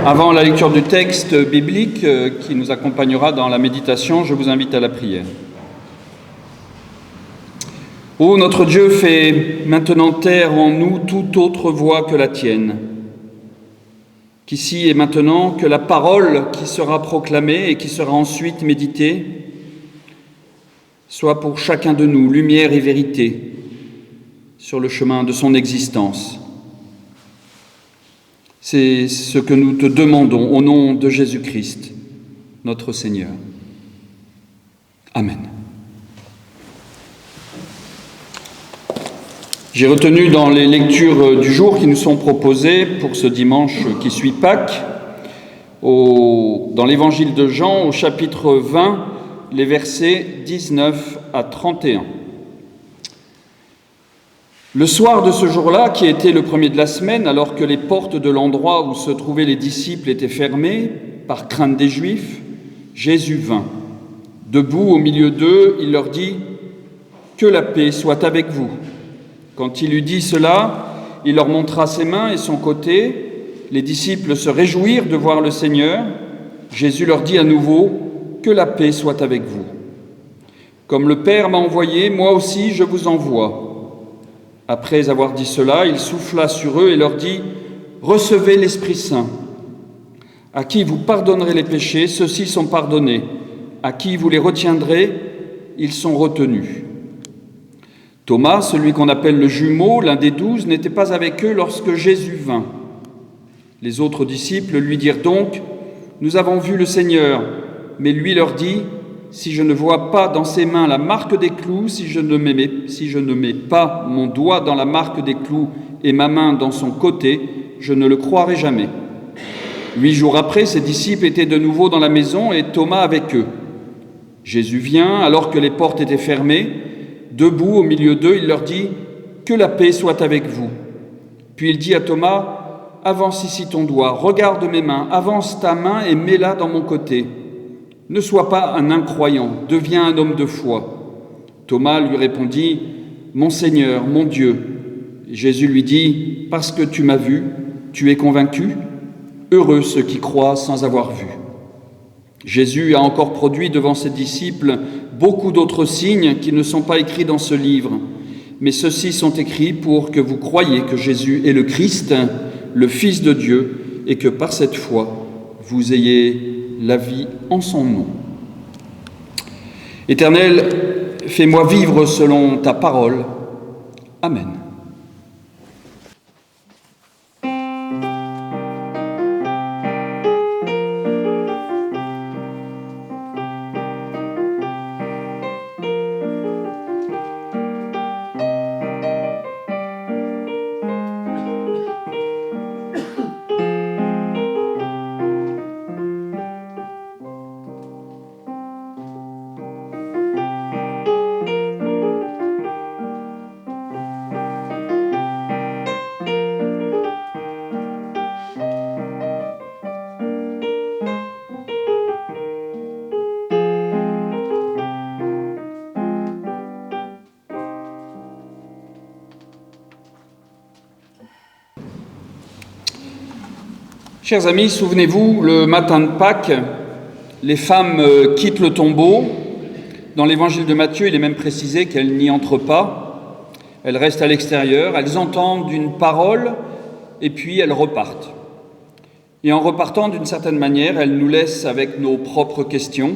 Avant la lecture du texte biblique qui nous accompagnera dans la méditation, je vous invite à la prière. Ô notre Dieu, fais maintenant taire en nous toute autre voix que la tienne, qu'ici et maintenant, que la parole qui sera proclamée et qui sera ensuite méditée soit pour chacun de nous lumière et vérité sur le chemin de son existence. C'est ce que nous te demandons au nom de Jésus-Christ, notre Seigneur. Amen. J'ai retenu dans les lectures du jour qui nous sont proposées pour ce dimanche qui suit Pâques, dans l'évangile de Jean, au chapitre 20, les versets 19 à 31. Le soir de ce jour-là, qui était le premier de la semaine, alors que les portes de l'endroit où se trouvaient les disciples étaient fermées, par crainte des Juifs, Jésus vint. Debout au milieu d'eux, il leur dit « Que la paix soit avec vous ». Quand il eut dit cela, il leur montra ses mains et son côté. Les disciples se réjouirent de voir le Seigneur. Jésus leur dit à nouveau « Que la paix soit avec vous. Comme le Père m'a envoyé, moi aussi je vous envoie. » Après avoir dit cela, il souffla sur eux et leur dit « Recevez l'Esprit Saint. À qui vous pardonnerez les péchés, ceux-ci sont pardonnés. À qui vous les retiendrez, ils sont retenus. » Thomas, celui qu'on appelle le jumeau, l'un des 12, n'était pas avec eux lorsque Jésus vint. Les autres disciples lui dirent donc « Nous avons vu le Seigneur. » Mais lui leur dit « Si je ne vois pas dans ses mains la marque des clous, si je ne mets pas mon doigt dans la marque des clous et ma main dans son côté, je ne le croirai jamais. » 8 jours après, ses disciples étaient de nouveau dans la maison et Thomas avec eux. Jésus vient, alors que les portes étaient fermées. Debout au milieu d'eux, il leur dit « Que la paix soit avec vous. » Puis il dit à Thomas « Avance ici ton doigt, regarde mes mains, avance ta main et mets-la dans mon côté. Ne sois pas un incroyant, deviens un homme de foi. » Thomas lui répondit « Mon Seigneur, mon Dieu. » Et Jésus lui dit « Parce que tu m'as vu, tu es convaincu ? Heureux ceux qui croient sans avoir vu. » Jésus a encore produit devant ses disciples beaucoup d'autres signes qui ne sont pas écrits dans ce livre, mais ceux-ci sont écrits pour que vous croyiez que Jésus est le Christ, le Fils de Dieu, et que par cette foi, vous ayez la vie en son nom. Éternel, fais-moi vivre selon ta parole. Amen. Chers amis, souvenez-vous, le matin de Pâques, les femmes quittent le tombeau. Dans l'évangile de Matthieu, il est même précisé qu'elles n'y entrent pas. Elles restent à l'extérieur, elles entendent une parole et puis elles repartent. Et en repartant, d'une certaine manière, elles nous laissent avec nos propres questions.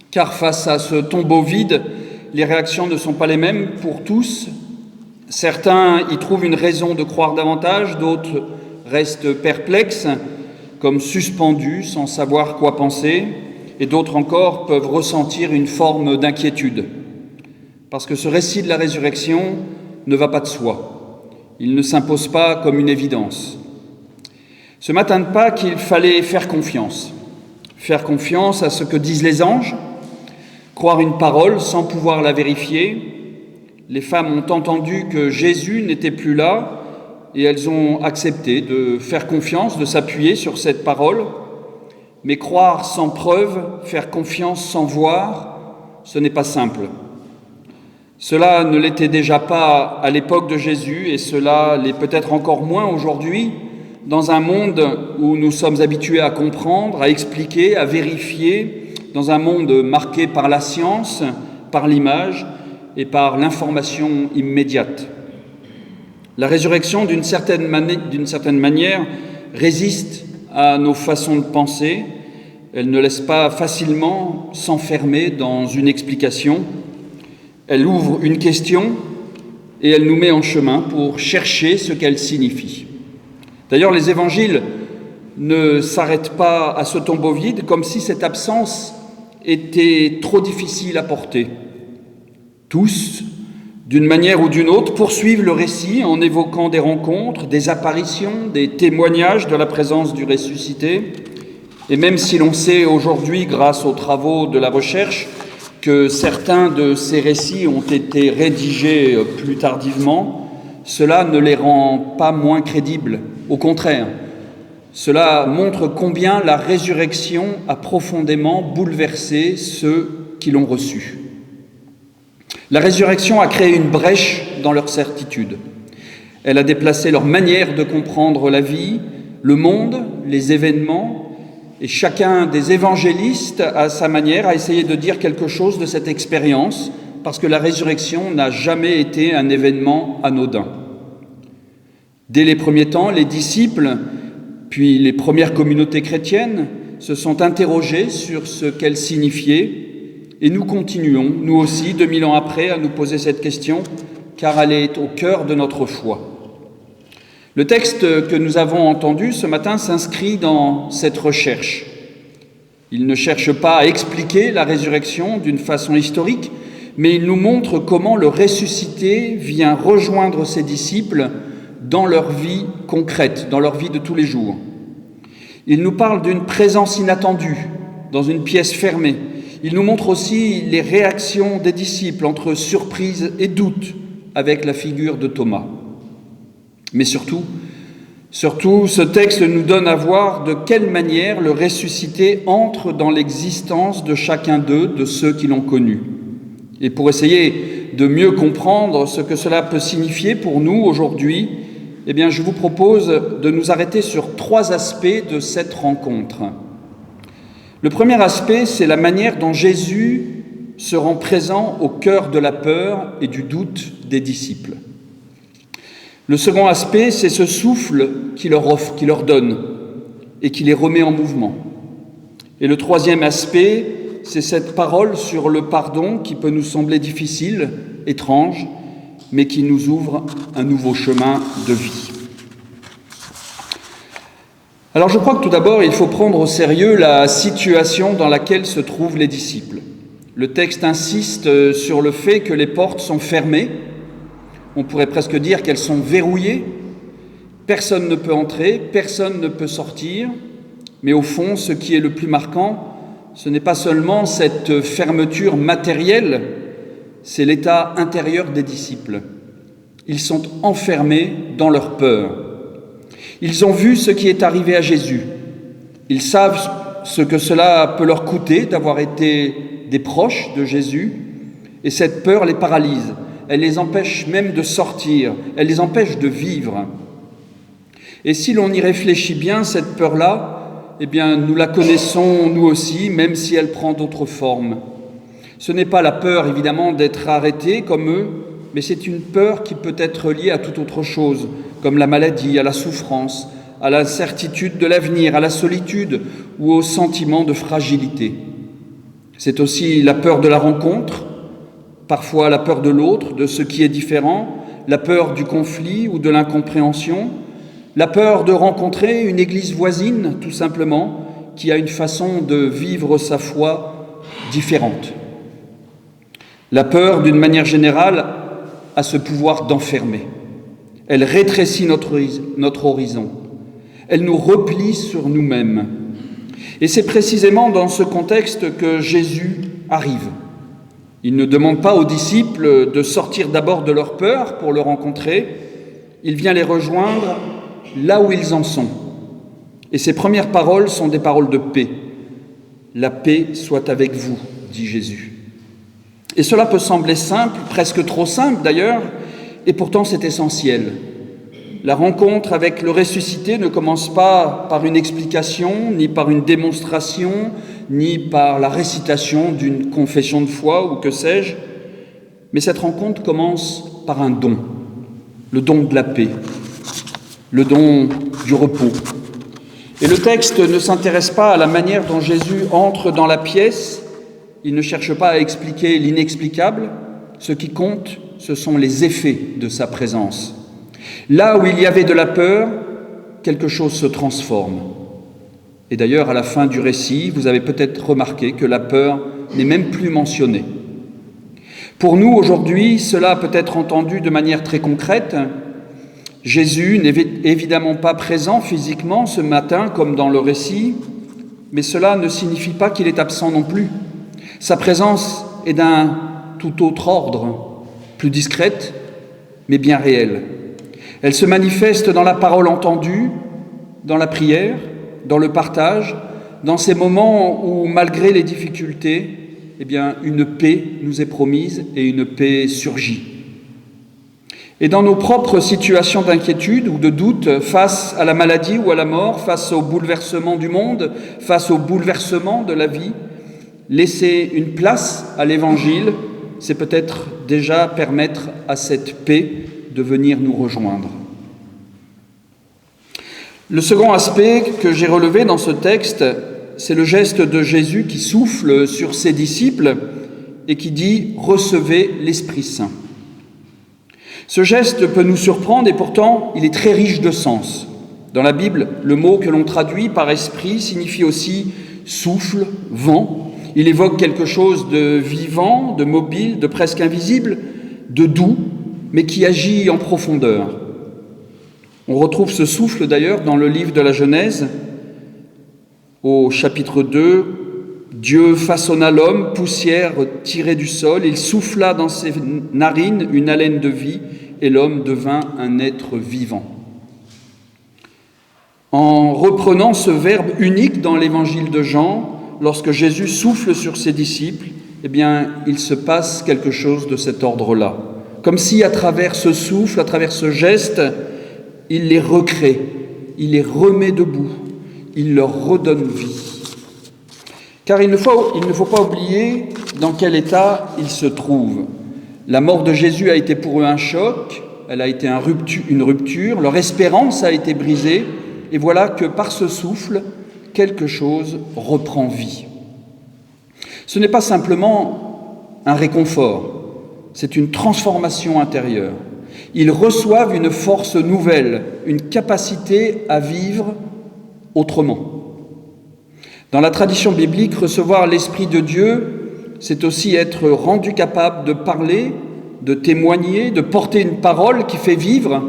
Car face à ce tombeau vide, les réactions ne sont pas les mêmes pour tous. Certains y trouvent une raison de croire davantage, d'autres restent perplexes, comme suspendus, sans savoir quoi penser, et d'autres encore peuvent ressentir une forme d'inquiétude. Parce que ce récit de la résurrection ne va pas de soi. Il ne s'impose pas comme une évidence. Ce matin de Pâques, il fallait faire confiance à ce que disent les anges, croire une parole sans pouvoir la vérifier. Les femmes ont entendu que Jésus n'était plus là et elles ont accepté de faire confiance, de s'appuyer sur cette parole. Mais croire sans preuve, faire confiance sans voir, ce n'est pas simple. Cela ne l'était déjà pas à l'époque de Jésus et cela l'est peut-être encore moins aujourd'hui, dans un monde où nous sommes habitués à comprendre, à expliquer, à vérifier, dans un monde marqué par la science, par l'image et par l'information immédiate. La résurrection, d'une certaine manière, résiste à nos façons de penser. Elle ne laisse pas facilement s'enfermer dans une explication. Elle ouvre une question et elle nous met en chemin pour chercher ce qu'elle signifie. D'ailleurs, les évangiles ne s'arrêtent pas à ce tombeau vide, comme si cette absence était trop difficile à porter. Tous, d'une manière ou d'une autre, poursuivent le récit en évoquant des rencontres, des apparitions, des témoignages de la présence du ressuscité. Et même si l'on sait aujourd'hui, grâce aux travaux de la recherche, que certains de ces récits ont été rédigés plus tardivement, cela ne les rend pas moins crédibles. Au contraire, cela montre combien la résurrection a profondément bouleversé ceux qui l'ont reçue. La résurrection a créé une brèche dans leur certitude. Elle a déplacé leur manière de comprendre la vie, le monde, les événements, et chacun des évangélistes, à sa manière, a essayé de dire quelque chose de cette expérience, parce que la résurrection n'a jamais été un événement anodin. Dès les premiers temps, les disciples, puis les premières communautés chrétiennes, se sont interrogés sur ce qu'elle signifiait, et nous continuons, nous aussi, 2000 ans après, à nous poser cette question, car elle est au cœur de notre foi. Le texte que nous avons entendu ce matin s'inscrit dans cette recherche. Il ne cherche pas à expliquer la résurrection d'une façon historique, mais il nous montre comment le ressuscité vient rejoindre ses disciples dans leur vie concrète, dans leur vie de tous les jours. Il nous parle d'une présence inattendue dans une pièce fermée. Il nous montre aussi les réactions des disciples entre surprise et doute avec la figure de Thomas. Mais surtout, ce texte nous donne à voir de quelle manière le ressuscité entre dans l'existence de chacun d'eux, de ceux qui l'ont connu. Et pour essayer de mieux comprendre ce que cela peut signifier pour nous aujourd'hui, eh bien, je vous propose de nous arrêter sur 3 aspects de cette rencontre. Le premier aspect, c'est la manière dont Jésus se rend présent au cœur de la peur et du doute des disciples. Le second aspect, c'est ce souffle qu'il leur offre, qu'il leur donne et qui les remet en mouvement. Et le troisième aspect, c'est cette parole sur le pardon qui peut nous sembler difficile, étrange, mais qui nous ouvre un nouveau chemin de vie. Alors je crois que tout d'abord, il faut prendre au sérieux la situation dans laquelle se trouvent les disciples. Le texte insiste sur le fait que les portes sont fermées. On pourrait presque dire qu'elles sont verrouillées. Personne ne peut entrer, personne ne peut sortir. Mais au fond, ce qui est le plus marquant, ce n'est pas seulement cette fermeture matérielle, c'est l'état intérieur des disciples. Ils sont enfermés dans leur peur. Ils ont vu ce qui est arrivé à Jésus. Ils savent ce que cela peut leur coûter d'avoir été des proches de Jésus. Et cette peur les paralyse. Elle les empêche même de sortir. Elle les empêche de vivre. Et si l'on y réfléchit bien, cette peur-là, eh bien, nous la connaissons nous aussi, même si elle prend d'autres formes. Ce n'est pas la peur, évidemment, d'être arrêté comme eux, mais c'est une peur qui peut être liée à toute autre chose, comme la maladie, à la souffrance, à l'incertitude de l'avenir, à la solitude ou au sentiment de fragilité. C'est aussi la peur de la rencontre, parfois la peur de l'autre, de ce qui est différent, la peur du conflit ou de l'incompréhension, la peur de rencontrer une église voisine, tout simplement, qui a une façon de vivre sa foi différente. La peur, d'une manière générale, a ce pouvoir d'enfermer. Elle rétrécit notre horizon. Elle nous replie sur nous-mêmes. Et c'est précisément dans ce contexte que Jésus arrive. Il ne demande pas aux disciples de sortir d'abord de leur peur pour le rencontrer. Il vient les rejoindre là où ils en sont. Et ses premières paroles sont des paroles de paix. « La paix soit avec vous », dit Jésus. Et cela peut sembler simple, presque trop simple d'ailleurs, et pourtant c'est essentiel. La rencontre avec le ressuscité ne commence pas par une explication, ni par une démonstration, ni par la récitation d'une confession de foi ou que sais-je, mais cette rencontre commence par un don, le don de la paix, le don du repos. Et le texte ne s'intéresse pas à la manière dont Jésus entre dans la pièce. Il ne cherche pas à expliquer l'inexplicable. Ce qui compte, ce sont les effets de sa présence. Là où il y avait de la peur, quelque chose se transforme. Et d'ailleurs, à la fin du récit, vous avez peut-être remarqué que la peur n'est même plus mentionnée. Pour nous, aujourd'hui, cela peut être entendu de manière très concrète. Jésus n'est évidemment pas présent physiquement ce matin, comme dans le récit, mais cela ne signifie pas qu'il est absent non plus. Sa présence est d'un tout autre ordre, plus discrète, mais bien réelle. Elle se manifeste dans la parole entendue, dans la prière, dans le partage, dans ces moments où, malgré les difficultés, eh bien, une paix nous est promise et une paix surgit. Et dans nos propres situations d'inquiétude ou de doute, face à la maladie ou à la mort, face au bouleversement du monde, face au bouleversement de la vie, laisser une place à l'Évangile, c'est peut-être déjà permettre à cette paix de venir nous rejoindre. Le second aspect que j'ai relevé dans ce texte, c'est le geste de Jésus qui souffle sur ses disciples et qui dit « Recevez l'Esprit Saint ». Ce geste peut nous surprendre et pourtant il est très riche de sens. Dans la Bible, le mot que l'on traduit par esprit signifie aussi souffle, vent. Il évoque quelque chose de vivant, de mobile, de presque invisible, de doux, mais qui agit en profondeur. On retrouve ce souffle d'ailleurs dans le livre de la Genèse, au chapitre 2. Dieu façonna l'homme, poussière tirée du sol, il souffla dans ses narines une haleine de vie, et l'homme devint un être vivant. En reprenant ce verbe unique dans l'évangile de Jean, lorsque Jésus souffle sur ses disciples, eh bien, il se passe quelque chose de cet ordre-là. Comme si, à travers ce souffle, à travers ce geste, il les recrée, il les remet debout, il leur redonne vie. Car il ne faut pas oublier dans quel état ils se trouvent. La mort de Jésus a été pour eux un choc, elle a été une rupture, leur espérance a été brisée, et voilà que par ce souffle, quelque chose reprend vie. Ce n'est pas simplement un réconfort, c'est une transformation intérieure. Ils reçoivent une force nouvelle, une capacité à vivre autrement. Dans la tradition biblique, recevoir l'Esprit de Dieu, c'est aussi être rendu capable de parler, de témoigner, de porter une parole qui fait vivre.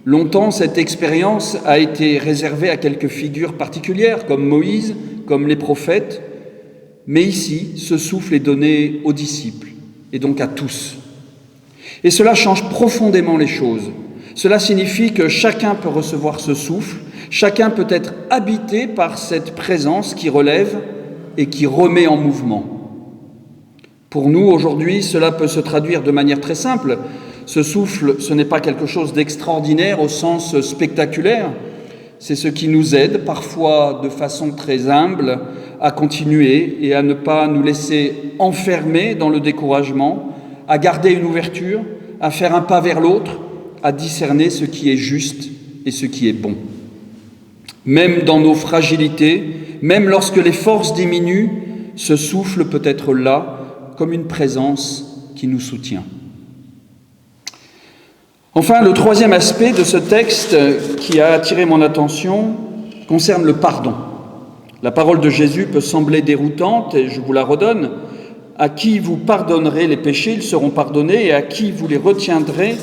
Longtemps, cette expérience a été réservée à quelques figures particulières, comme Moïse, comme les prophètes. Mais ici, ce souffle est donné aux disciples, et donc à tous. Et cela change profondément les choses. Cela signifie que chacun peut recevoir ce souffle, chacun peut être habité par cette présence qui relève et qui remet en mouvement. Pour nous, aujourd'hui, cela peut se traduire de manière très simple. Ce souffle, ce n'est pas quelque chose d'extraordinaire au sens spectaculaire, c'est ce qui nous aide, parfois de façon très humble, à continuer et à ne pas nous laisser enfermer dans le découragement, à garder une ouverture, à faire un pas vers l'autre, à discerner ce qui est juste et ce qui est bon. Même dans nos fragilités, même lorsque les forces diminuent, ce souffle peut être là comme une présence qui nous soutient. Enfin, le troisième aspect de ce texte qui a attiré mon attention concerne le pardon. La parole de Jésus peut sembler déroutante et je vous la redonne. À qui vous pardonnerez les péchés, ils seront pardonnés, et à qui vous les retiendrez,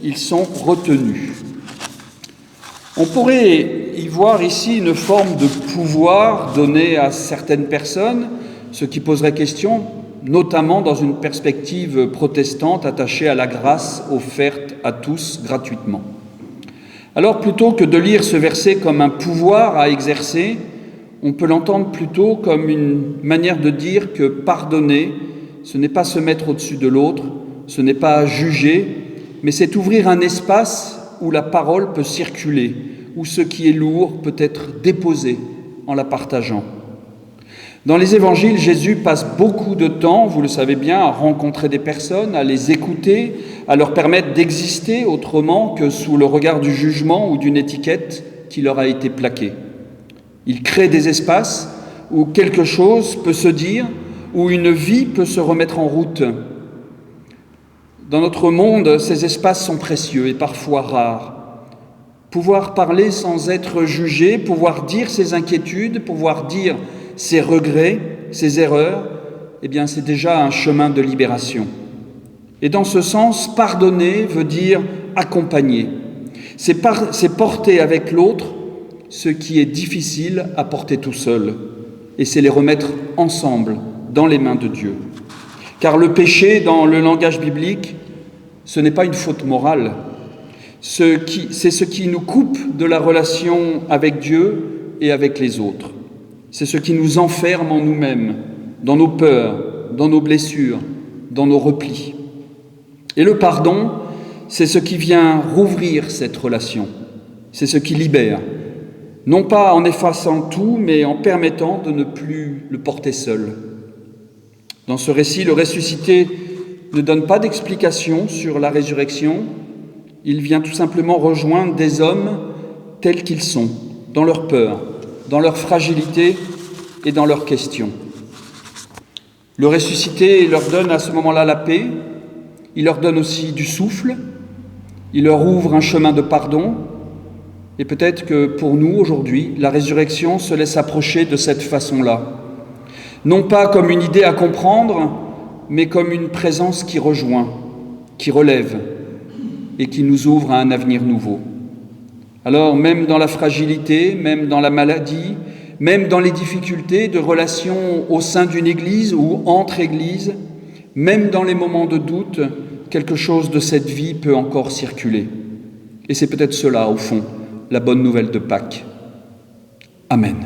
ils sont retenus. On pourrait y voir ici une forme de pouvoir donné à certaines personnes, ce qui poserait question, notamment dans une perspective protestante attachée à la grâce offerte à tous gratuitement. Alors, plutôt que de lire ce verset comme un pouvoir à exercer, on peut l'entendre plutôt comme une manière de dire que pardonner, ce n'est pas se mettre au-dessus de l'autre, ce n'est pas juger, mais c'est ouvrir un espace où la parole peut circuler, où ce qui est lourd peut être déposé en la partageant. Dans les évangiles, Jésus passe beaucoup de temps, vous le savez bien, à rencontrer des personnes, à les écouter, à leur permettre d'exister autrement que sous le regard du jugement ou d'une étiquette qui leur a été plaquée. Il crée des espaces où quelque chose peut se dire, où une vie peut se remettre en route. Dans notre monde, ces espaces sont précieux et parfois rares. Pouvoir parler sans être jugé, pouvoir dire ses inquiétudes, pouvoir dire ses regrets, ses erreurs, eh bien c'est déjà un chemin de libération. Et dans ce sens, pardonner veut dire accompagner. C'est porter avec l'autre ce qui est difficile à porter tout seul. Et c'est les remettre ensemble dans les mains de Dieu. Car le péché, dans le langage biblique, ce n'est pas une faute morale. C'est ce qui nous coupe de la relation avec Dieu et avec les autres. C'est ce qui nous enferme en nous-mêmes, dans nos peurs, dans nos blessures, dans nos replis. Et le pardon, c'est ce qui vient rouvrir cette relation. C'est ce qui libère. Non pas en effaçant tout, mais en permettant de ne plus le porter seul. Dans ce récit, le ressuscité ne donne pas d'explication sur la résurrection. Il vient tout simplement rejoindre des hommes tels qu'ils sont, dans leur peur, dans leur fragilité et dans leurs questions. Le ressuscité leur donne à ce moment-là la paix, il leur donne aussi du souffle, il leur ouvre un chemin de pardon, et peut-être que pour nous, aujourd'hui, la résurrection se laisse approcher de cette façon-là. Non pas comme une idée à comprendre, mais comme une présence qui rejoint, qui relève et qui nous ouvre à un avenir nouveau. Alors, même dans la fragilité, même dans la maladie, même dans les difficultés de relations au sein d'une église ou entre églises, même dans les moments de doute, quelque chose de cette vie peut encore circuler. Et c'est peut-être cela, au fond, la bonne nouvelle de Pâques. Amen.